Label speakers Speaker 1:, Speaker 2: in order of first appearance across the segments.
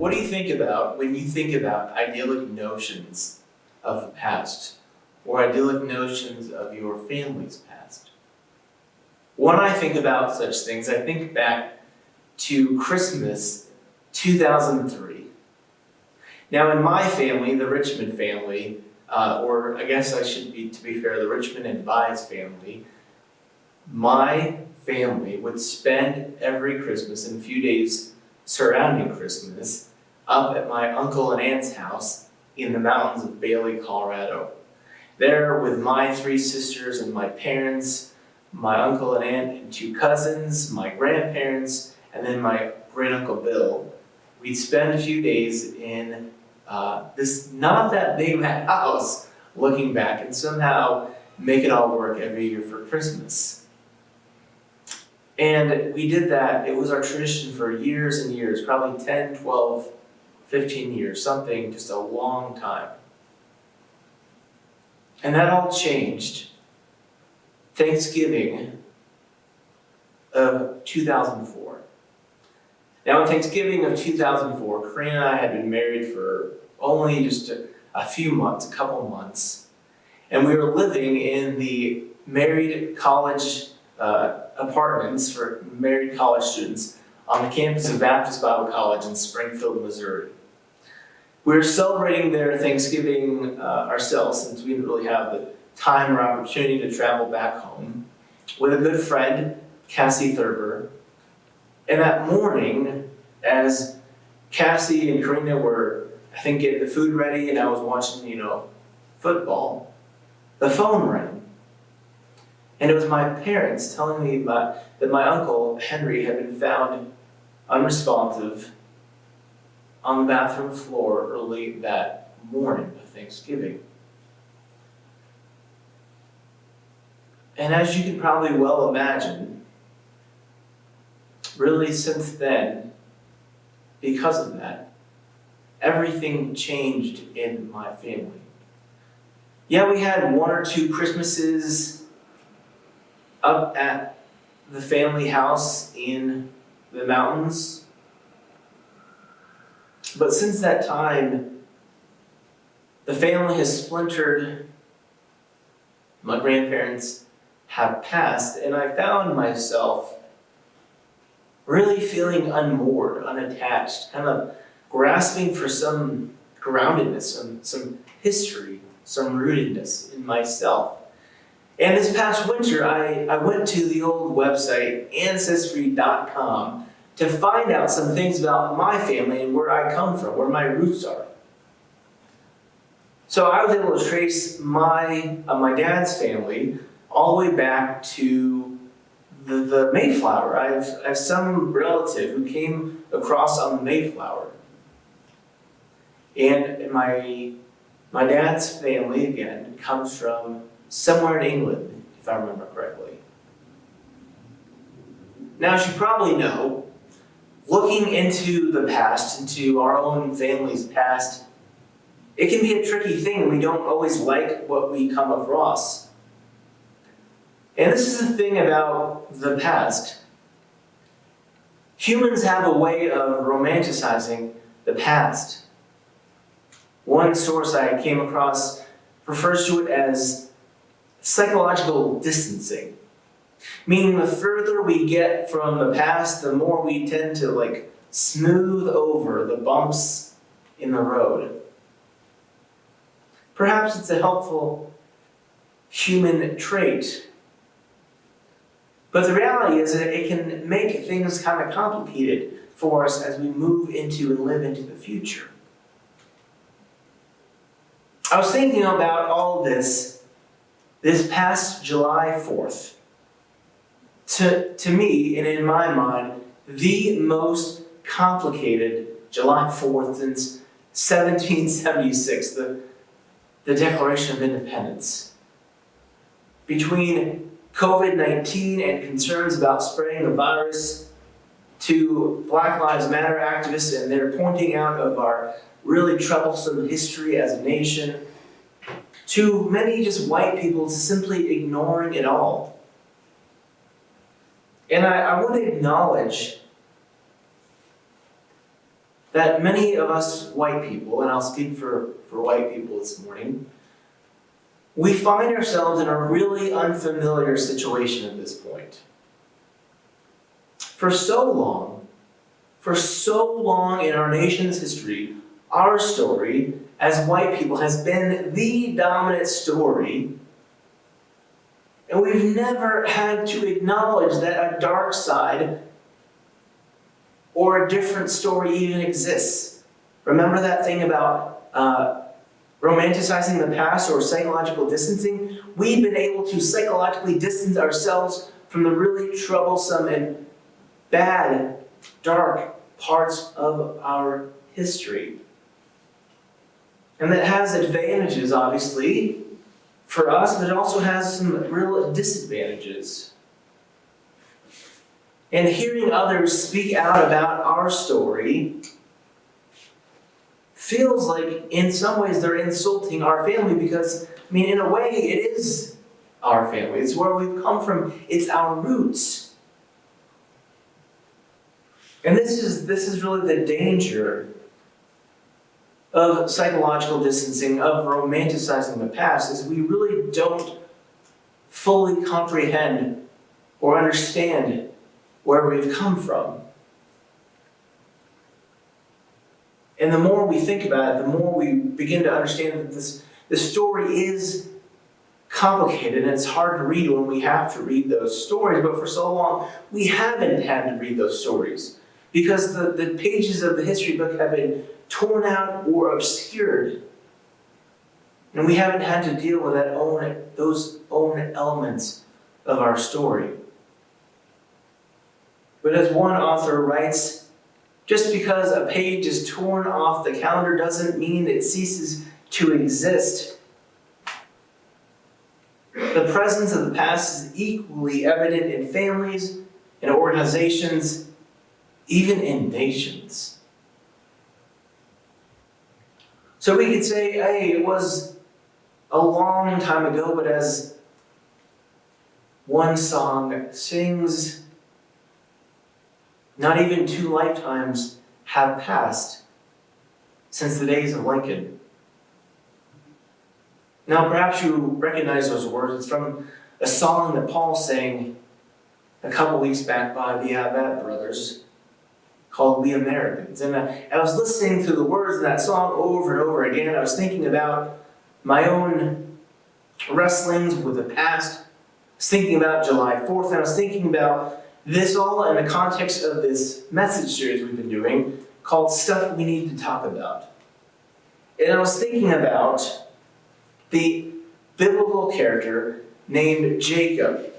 Speaker 1: what do you think about when you think about idyllic notions of the past or idyllic notions of your family's past? When I think about such things, I think back to Christmas 2003. Now, in my family, the Richmond family, or I guess I should be, to be fair, the Richmond and Buys family, my family would spend every Christmas and a few days surrounding Christmas up at my uncle and aunt's house in the mountains of Bailey, Colorado. There with my 3 sisters and my parents, my uncle and aunt and 2 cousins, my grandparents, and then my great uncle Bill. We'd spend a few days in this not that big house looking back and somehow make it all work every year for Christmas. And we did that. It was our tradition for years and years, probably 10, 12, 15 years, something, just a long time. And that all changed Thanksgiving of 2004. Now, in Thanksgiving of 2004, Corinne and I had been married for only just a few months, a couple months, and we were living in the married college apartments for married college students on the campus of Baptist Bible College in Springfield, Missouri. We were celebrating their Thanksgiving ourselves, since we didn't really have the time or opportunity to travel back home, with a good friend, Cassie Thurber. And that morning, as Cassie and Karina were, I think, getting the food ready, and I was watching, football, the phone rang. And it was my parents telling me that my uncle, Henry, had been found unresponsive on the bathroom floor early that morning of Thanksgiving. And as you can probably well imagine, really since then, because of that, everything changed in my family. Yeah, we had 1 or 2 Christmases up at the family house in the mountains. But since that time, the family has splintered. My grandparents have passed, and I found myself really feeling unmoored, unattached, kind of grasping for some groundedness, some history, some rootedness in myself. And this past winter, I went to the old website, Ancestry.com, to find out some things about my family and where I come from, where my roots are. So I was able to trace my dad's family all the way back to the Mayflower. I have some relative who came across on the Mayflower. And my dad's family, again, comes from somewhere in England, if I remember correctly. Now, as you probably know, looking into the past, into our own family's past, it can be a tricky thing. We don't always like what we come across. And this is the thing about the past. Humans have a way of romanticizing the past. One source I came across refers to it as psychological distancing, meaning the further we get from the past, the more we tend to smooth over the bumps in the road. Perhaps it's a helpful human trait, but the reality is that it can make things kind of complicated for us as we move into and live into the future. I was thinking about all this past July 4th. To me, and in my mind, the most complicated July 4th since 1776, the Declaration of Independence. Between COVID-19 and concerns about spreading the virus, to Black Lives Matter activists and their pointing out of our really troublesome history as a nation, to many just white people simply ignoring it all. And I want to acknowledge that many of us white people, and I'll speak for white people this morning, we find ourselves in a really unfamiliar situation at this point. For so long in our nation's history, our story as white people has been the dominant story, and we've never had to acknowledge that a dark side or a different story even exists. Remember that thing about romanticizing the past or psychological distancing? We've been able to psychologically distance ourselves from the really troublesome and bad, dark parts of our history. And that has advantages, obviously, for us, but it also has some real disadvantages. And hearing others speak out about our story feels like, in some ways, they're insulting our family because, in a way, it is our family. It's where we've come from. It's our roots. And this is really the danger of psychological distancing, of romanticizing the past, is we really don't fully comprehend or understand where we've come from. And the more we think about it, the more we begin to understand that this story is complicated and it's hard to read when we have to read those stories. But for so long, we haven't had to read those stories because the pages of the history book have been torn out or obscured. And we haven't had to deal with those own elements of our story. But as one author writes, just because a page is torn off the calendar doesn't mean it ceases to exist. The presence of the past is equally evident in families, in organizations, even in nations. So we could say, hey, it was a long time ago, but as one song sings, not even 2 lifetimes have passed since the days of Lincoln. Now, perhaps you recognize those words. It's from a song that Paul sang a couple weeks back by the Avett Brothers called We Americans. And I was listening to the words of that song over and over again. I was thinking about my own wrestlings with the past. I was thinking about July 4th, and I was thinking about this all in the context of this message series we've been doing called Stuff We Need to Talk About. And I was thinking about the biblical character named Jacob.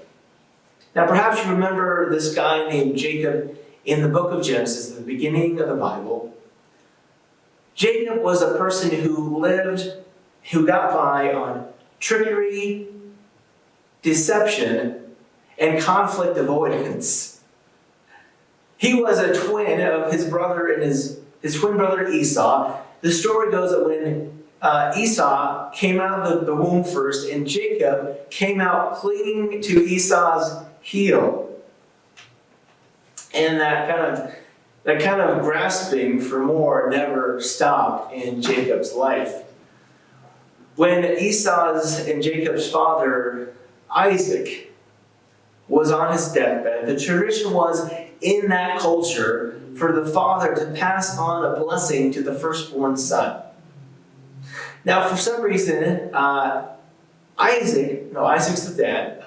Speaker 1: Now, perhaps you remember this guy named Jacob in the book of Genesis, the beginning of the Bible. Jacob was a person who got by on trickery, deception, and conflict avoidance. He was a twin of his brother and his twin brother Esau. The story goes that when Esau came out of the womb first, and Jacob came out clinging to Esau's heel. And that kind of grasping for more never stopped in Jacob's life. When Esau's and Jacob's father, Isaac, was on his deathbed, the tradition was in that culture for the father to pass on a blessing to the firstborn son. Now, for some reason, Isaac's the dad.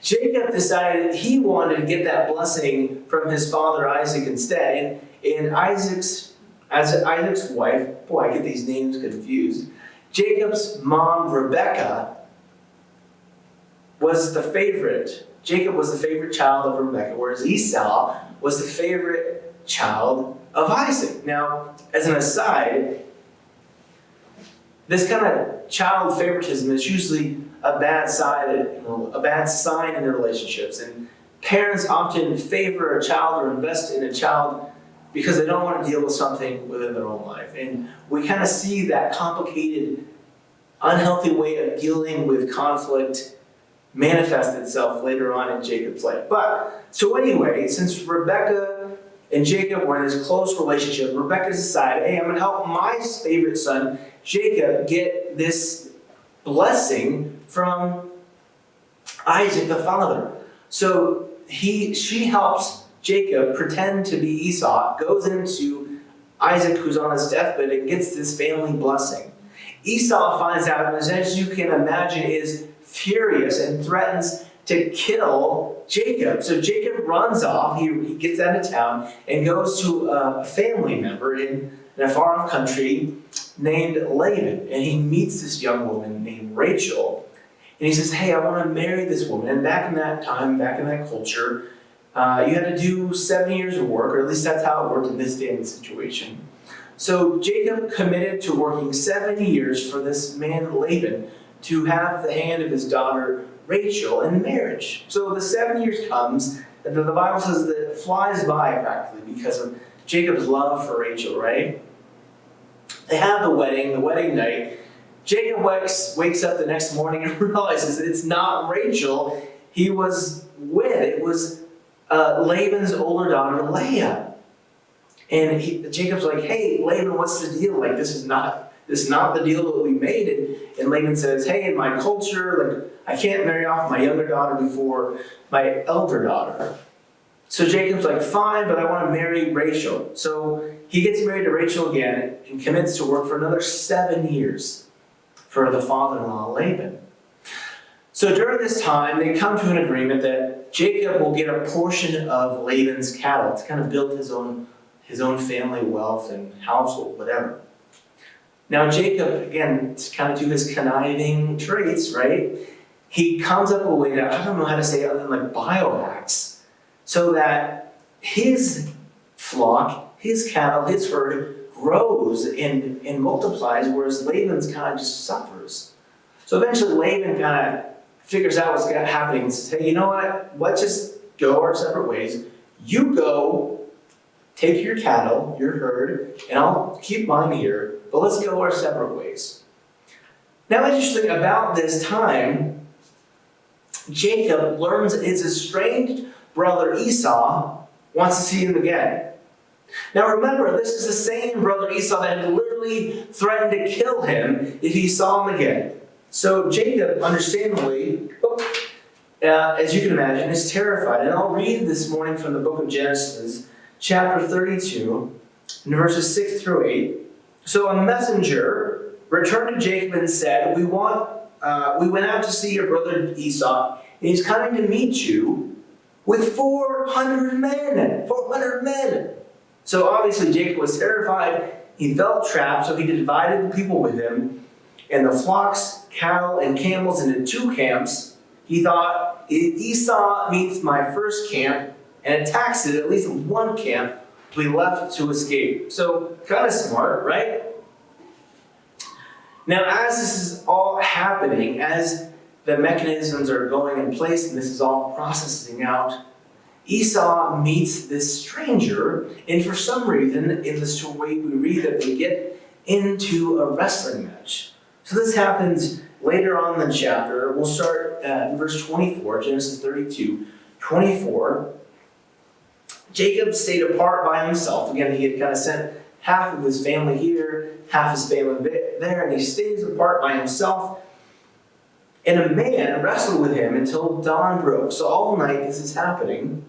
Speaker 1: Jacob decided he wanted to get that blessing from his father Isaac instead. And Isaac's wife, boy, I get these names confused. Jacob's mom, Rebecca, was the favorite. Jacob was the favorite child of Rebecca, whereas Esau was the favorite child of Isaac. Now, as an aside, this kind of child favoritism is usually a bad sign in their relationships. And parents often favor a child or invest in a child because they don't want to deal with something within their own life. And we kind of see that complicated, unhealthy way of dealing with conflict manifest itself later on in Jacob's life. So anyway, since Rebecca and Jacob were in this close relationship, Rebekah decided, hey, I'm going to help my favorite son, Jacob, get this blessing from Isaac the father. So she helps Jacob pretend to be Esau, goes into Isaac, who's on his deathbed, and gets this family blessing. Esau finds out, and as you can imagine, is furious and threatens to kill Jacob. So Jacob runs off, he gets out of town, and goes to a family member in a far-off country named Laban. And he meets this young woman named Rachel. And he says, hey, I want to marry this woman. And back in that time, back in that culture, you had to do 7 years of work, or at least that's how it worked in this family situation. So Jacob committed to working 7 years for this man Laban to have the hand of his daughter Rachel in marriage. So the 7 years comes, and the Bible says that it flies by practically because of Jacob's love for Rachel, right? They have the wedding night. Jacob wakes up the next morning and realizes that it's not Rachel he was with. It was Laban's older daughter, Leah. And Jacob's like, hey, Laban, what's the deal? Like, this is not the deal that we made. And Laban says, hey, in my culture, like, I can't marry off my younger daughter before my elder daughter. So Jacob's like, fine, but I want to marry Rachel. So he gets married to Rachel again and commits to work for another 7 years for the father-in-law, Laban. So during this time, they come to an agreement that Jacob will get a portion of Laban's cattle to kind of build his own family wealth and household, whatever. Now Jacob, again, to kind of do his conniving traits, right? He comes up with a way that, I don't know how to say it other than like biohacks, so that his flock, his cattle, his herd grows and multiplies, whereas Laban's kind of just suffers. So eventually Laban kind of figures out what's happening and says, hey, you know what? Let's just go our separate ways. You go, take your cattle, your herd, and I'll keep mine here, but let's go our separate ways. Now, interesting, about this time, Jacob learns his estranged brother Esau wants to see him again. Now remember, this is the same brother Esau that had literally threatened to kill him if he saw him again. So Jacob, understandably, as you can imagine, is terrified. And I'll read this morning from the book of Genesis, chapter 32, and verses 6 through 8. So a messenger returned to Jacob and said, we went out to see your brother Esau, and he's coming to meet you with 400 men. 400 men. So obviously Jacob was terrified. He felt trapped, so he divided the people with him, and the flocks, cattle, and camels into two camps. He thought, if Esau meets my first camp and attacks it, at least one camp will be left to escape. So kind of smart, right? Now, as this is all happening, as the mechanisms are going in place and this is all processing out, Esau meets this stranger, and for some reason, in the story, we read that they get into a wrestling match. So this happens later on in the chapter. We'll start in verse 24, Genesis 32, 24. Jacob stayed apart by himself. Again, he had kind of sent half of his family here, half his family there, and he stays apart by himself. And a man wrestled with him until dawn broke. So all night this is happening.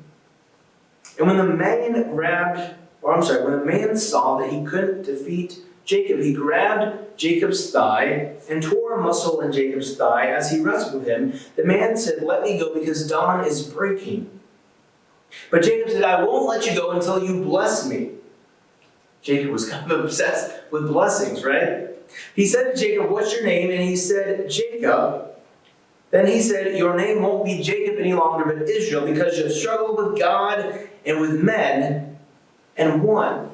Speaker 1: And when the man saw that he couldn't defeat Jacob, he grabbed Jacob's thigh and tore a muscle in Jacob's thigh as he wrestled with him. The man said, let me go because dawn is breaking. But Jacob said, I won't let you go until you bless me. Jacob was kind of obsessed with blessings, right? He said to Jacob, what's your name? And he said, Jacob. Then he said, your name won't be Jacob any longer, but Israel, because you have struggled with God and with men and won.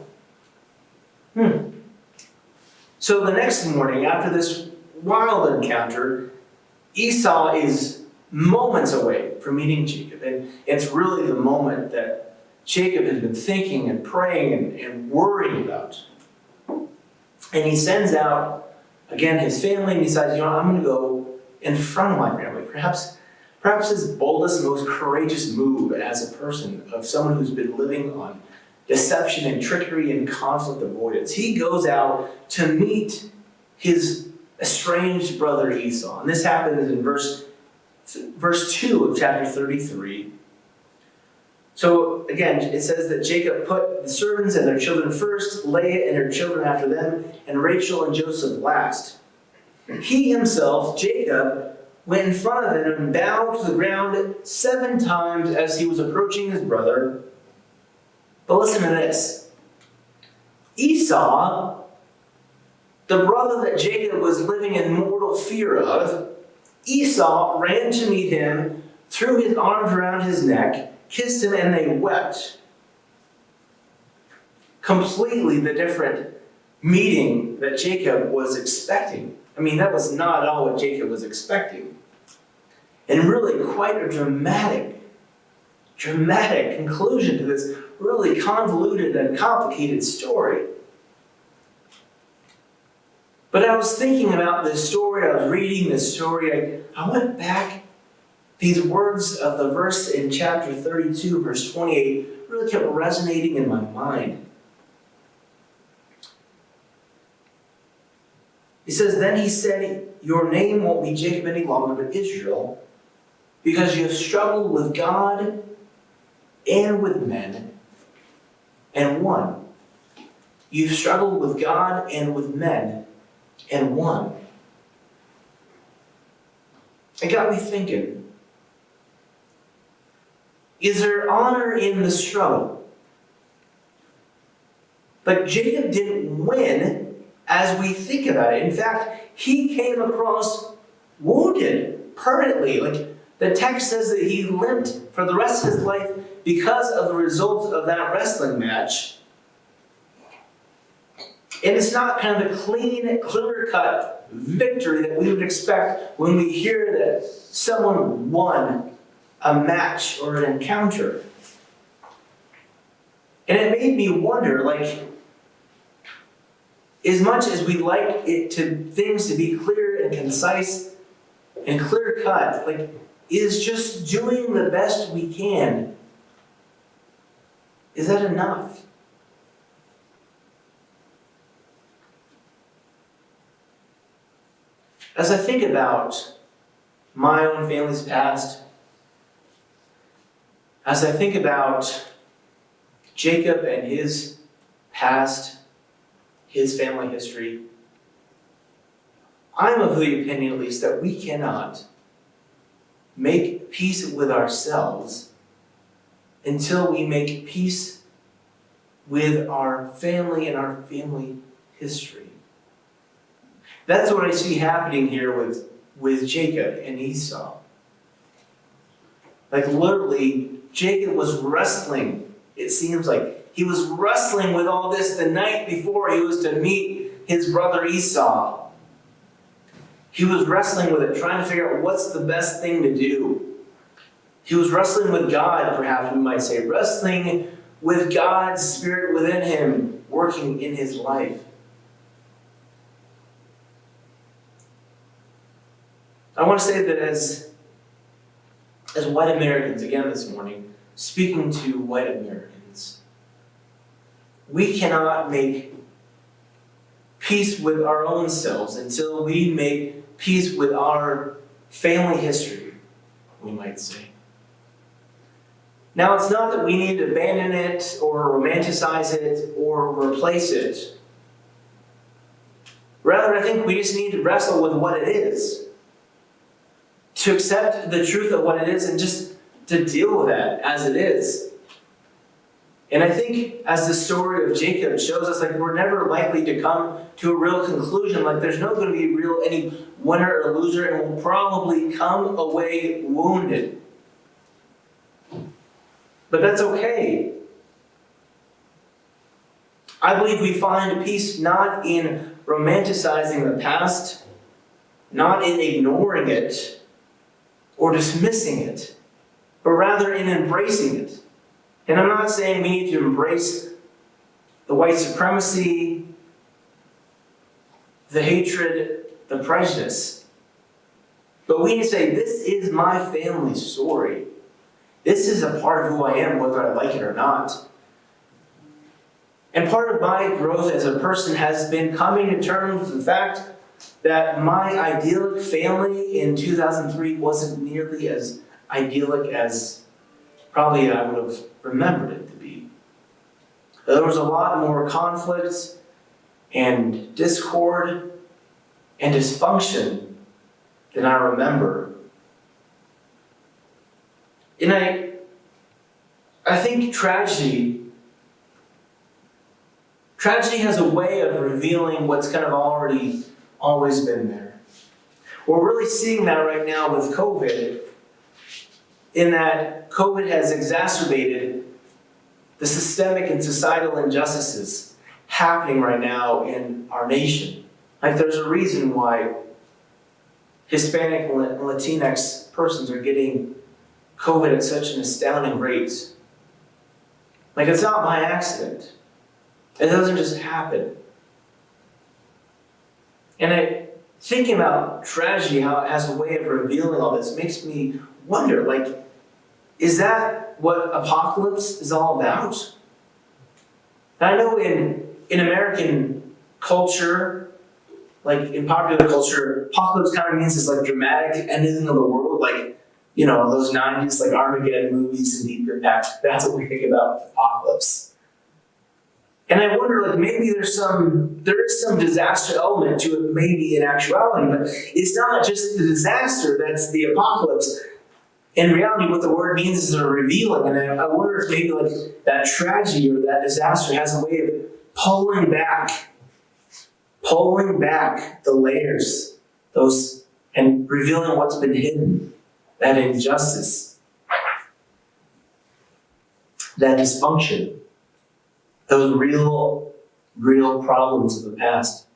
Speaker 1: So the next morning, after this wild encounter, Esau is moments away from meeting Jacob. And it's really the moment that Jacob has been thinking and praying and worrying about. And he sends out, again, his family, and he decides, I'm going to go in front of my family. Perhaps his boldest, most courageous move as a person, of someone who's been living on deception and trickery and conflict avoidance. He goes out to meet his estranged brother Esau. And this happens in verse 2 of chapter 33. So again, it says that Jacob put the servants and their children first, Leah and her children after them, and Rachel and Joseph last. He himself, Jacob, went in front of him and bowed to the ground 7 times as he was approaching his brother. But listen to this. Esau, the brother that Jacob was living in mortal fear of, Esau ran to meet him, threw his arms around his neck, kissed him, and they wept. Completely the different meeting that Jacob was expecting. I mean, that was not at all what Jacob was expecting. And really quite a dramatic conclusion to this really convoluted and complicated story. But I was thinking about this story, I was reading this story, I went back. These words of the verse in chapter 32, verse 28, really kept resonating in my mind. He says, "Then he said, your name won't be Jacob any longer, but Israel, because you have struggled with God and with men, and won." You've struggled with God and with men, and won. It got me thinking, is there honor in the struggle? Like Jacob didn't win as we think about it. In fact, he came across wounded permanently. Like the text says that he limped for the rest of his life because of the results of that wrestling match. And it's not kind of the clean, clear-cut victory that we would expect when we hear that someone won a match or an encounter. And it made me wonder, like, as much as we like things to be clear and concise and clear-cut, like, is just doing the best we can, is that enough? As I think about my own family's past, as I think about Jacob and his past, his family history, I'm of the opinion, at least, that we cannot make peace with ourselves until we make peace with our family and our family history. That's what I see happening here with Jacob and Esau. Like literally, Jacob was wrestling, it seems like. He was wrestling with all this the night before he was to meet his brother Esau. He was wrestling with it, trying to figure out what's the best thing to do. He was wrestling with God, perhaps we might say. Wrestling with God's Spirit within him, working in his life. I want to say that as white Americans, again this morning, speaking to white Americans, we cannot make peace with our own selves until we make peace with our family history, we might say. Now, it's not that we need to abandon it or romanticize it or replace it. Rather, I think we just need to wrestle with what it is. To accept the truth of what it is and just to deal with that as it is. And I think as the story of Jacob shows us, like we're never likely to come to a real conclusion. Like there's not going to be any winner or loser, and we'll probably come away wounded. But that's okay. I believe we find peace not in romanticizing the past, not in ignoring it, or dismissing it, but rather in embracing it. And I'm not saying we need to embrace the white supremacy, the hatred, the prejudice. But we need to say, this is my family's story. This is a part of who I am, whether I like it or not. And part of my growth as a person has been coming to terms with the fact that my idyllic family in 2003 wasn't nearly as idyllic as probably I would have remembered it to be. There was a lot more conflict and discord and dysfunction than I remember. And I think tragedy has a way of revealing what's kind of already always been there. We're really seeing that right now with COVID, in that COVID has exacerbated the systemic and societal injustices happening right now in our nation. Like, there's a reason why Hispanic and Latinx persons are getting COVID at such an astounding rate. Like, it's not by accident. It doesn't just happen. And thinking about tragedy, how it has a way of revealing all this, makes me wonder, like, is that what apocalypse is all about? And I know in American culture, like in popular culture, apocalypse kind of means this like dramatic ending of the world, like, you know, those 90s like Armageddon movies and Deep Impact. That's what we think about apocalypse. And I wonder, like, maybe there is some disaster element to it, maybe in actuality, but it's not just the disaster that's the apocalypse. In reality, what the word means is a revealing, and I wonder if maybe like that tragedy or that disaster has a way of pulling back the layers, and revealing what's been hidden, that injustice, that dysfunction. Those real problems of the past.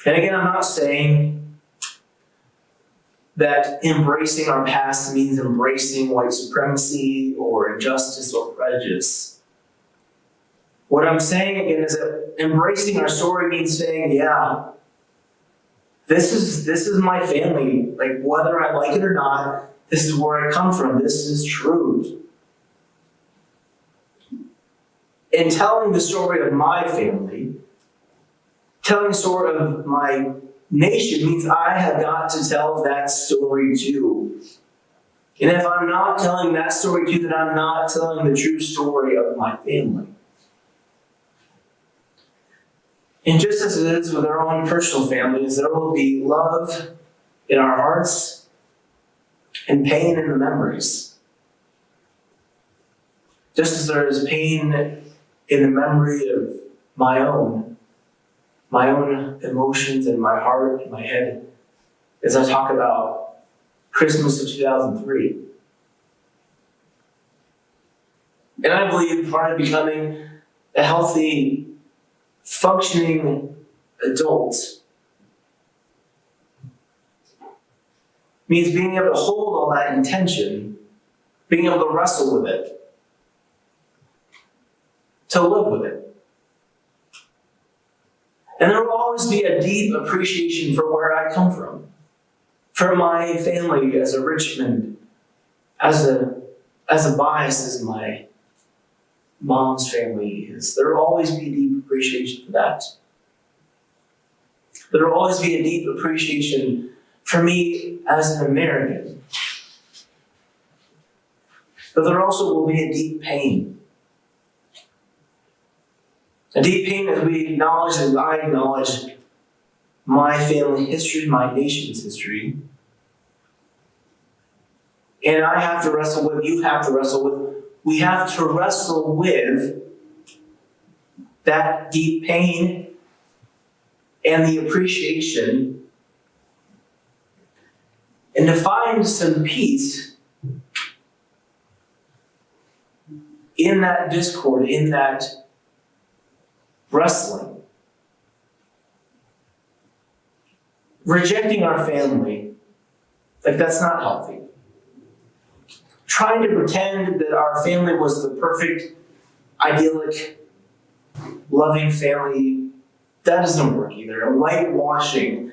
Speaker 1: And again, I'm not saying that embracing our past means embracing white supremacy or injustice or prejudice. What I'm saying again is that embracing our story means saying, yeah, this is my family. Like, whether I like it or not, this is where I come from. This is true. In telling the story of my family, telling the story of my nation means I have got to tell that story too. And if I'm not telling that story too, then I'm not telling the true story of my family. And just as it is with our own personal families, there will be love in our hearts and pain in the memories. Just as there is pain in the memory of my own emotions in my heart, in my head, as I talk about Christmas of 2003. And I believe part of becoming a healthy, functioning adult means being able to hold all that intention, being able to wrestle with it, to live with it. And there will always be a deep appreciation for where I come from, for my family as a Richmond, as a bias as my mom's family is. There will always be a deep appreciation for that. There will always be a deep appreciation for me as an American. But there also will be a deep pain. A deep pain as I acknowledge my family history, my nation's history. And I have to wrestle with, you have to wrestle with, we have to wrestle with that deep pain and the appreciation, and to find some peace in that discord, in that wrestling. Rejecting our family, like, that's not healthy. Trying to pretend that our family was the perfect, idyllic, loving family, that doesn't work either. And whitewashing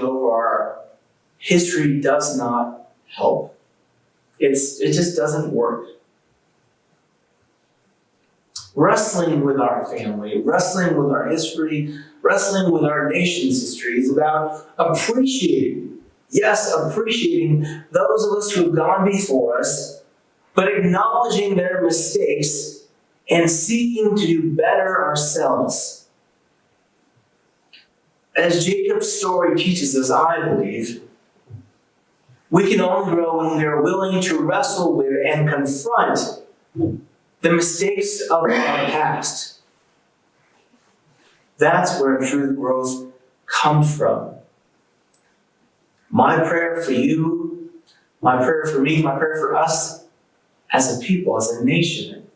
Speaker 1: over our history does not help. It just doesn't work. Wrestling with our family, wrestling with our history, wrestling with our nation's history is about appreciating, yes, appreciating those of us who have gone before us, but acknowledging their mistakes and seeking to do better ourselves. As Jacob's story teaches us, I believe, we can only grow when we are willing to wrestle with and confront the mistakes of our past. That's where true growth comes from. My prayer for you, my prayer for me, my prayer for us as a people, as a nation,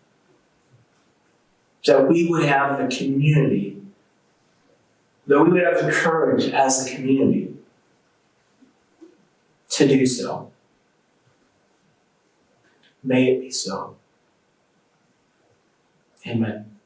Speaker 1: that we would have the community, that we would have the courage as a community to do so. May it be so. Amen.